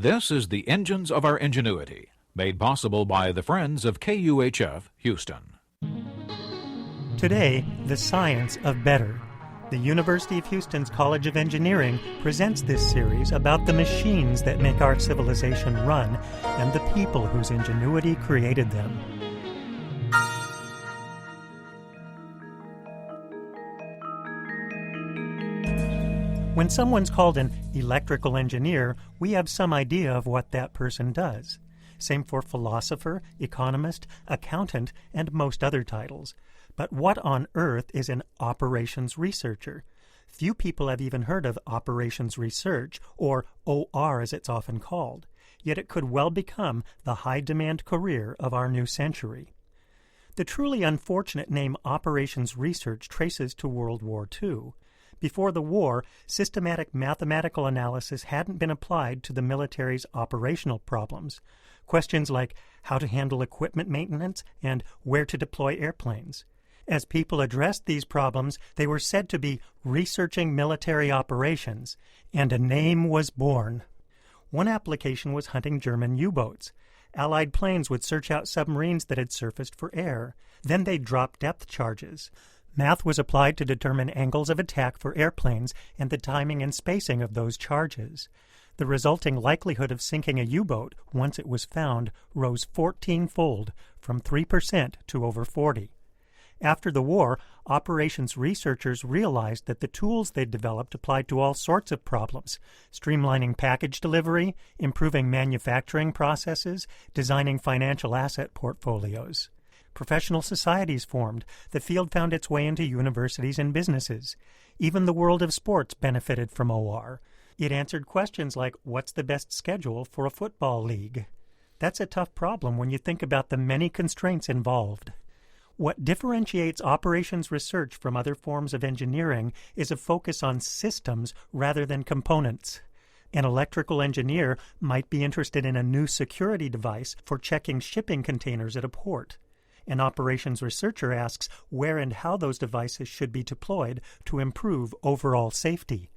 This is the Engines of Our Ingenuity, made possible by the Friends of KUHF Houston. Today, the science of better. The University of Houston's College of Engineering presents this series about the machines that make our civilization run and the people whose ingenuity created them. When someone's called an electrical engineer, we have some idea of what that person does. Same for philosopher, economist, accountant, and most other titles. But what on earth is an operations researcher? Few people have even heard of Operations Research, or OR as it's often called. Yet it could well become the high-demand career of our new century. The truly unfortunate name Operations Research traces to World War II. Before the war, systematic mathematical analysis hadn't been applied to the military's operational problems. Questions like how to handle equipment maintenance and where to deploy airplanes. As people addressed these problems, they were said to be researching military operations, and a name was born. One application was hunting German U-boats. Allied planes would search out submarines that had surfaced for air. Then they'd drop depth charges. Math was applied to determine angles of attack for airplanes and the timing and spacing of those charges. The resulting likelihood of sinking a U-boat, once it was found, rose 14-fold, from 3% to over 40%. After the war, operations researchers realized that the tools they'd developed applied to all sorts of problems, streamlining package delivery, improving manufacturing processes, designing financial asset portfolios. Professional societies formed. The field found its way into universities and businesses. Even the world of sports benefited from OR. It answered questions like, what's the best schedule for a football league? That's a tough problem when you think about the many constraints involved. What differentiates operations research from other forms of engineering is a focus on systems rather than components. An electrical engineer might be interested in a new security device for checking shipping containers at a port. An operations researcher asks where and how those devices should be deployed to improve overall safety.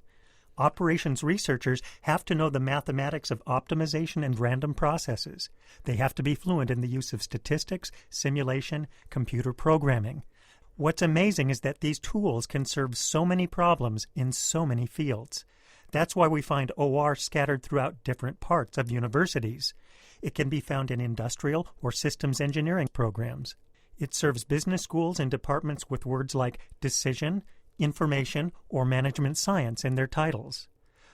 Operations researchers have to know the mathematics of optimization and random processes. They have to be fluent in the use of statistics, simulation, computer programming. What's amazing is that these tools can serve so many problems in so many fields. That's why we find OR scattered throughout different parts of universities. It can be found in industrial or systems engineering programs. It serves business schools and departments with words like decision, information, or management science in their titles.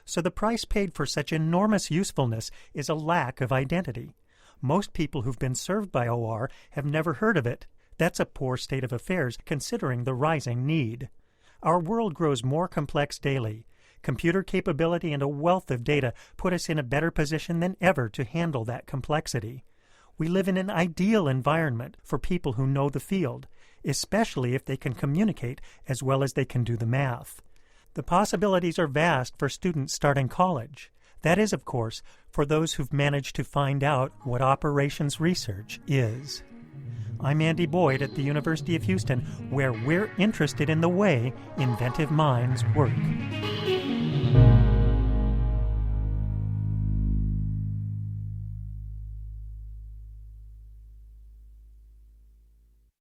So the price paid for such enormous usefulness is a lack of identity. Most people who've been served by OR have never heard of it. That's a poor state of affairs considering the rising need. Our world grows more complex daily. Computer capability and a wealth of data put us in a better position than ever to handle that complexity. We live in an ideal environment for people who know the field, especially if they can communicate as well as they can do the math. The possibilities are vast for students starting college. That is, of course, for those who've managed to find out what operations research is. I'm Andy Boyd at the University of Houston, where we're interested in the way inventive minds work.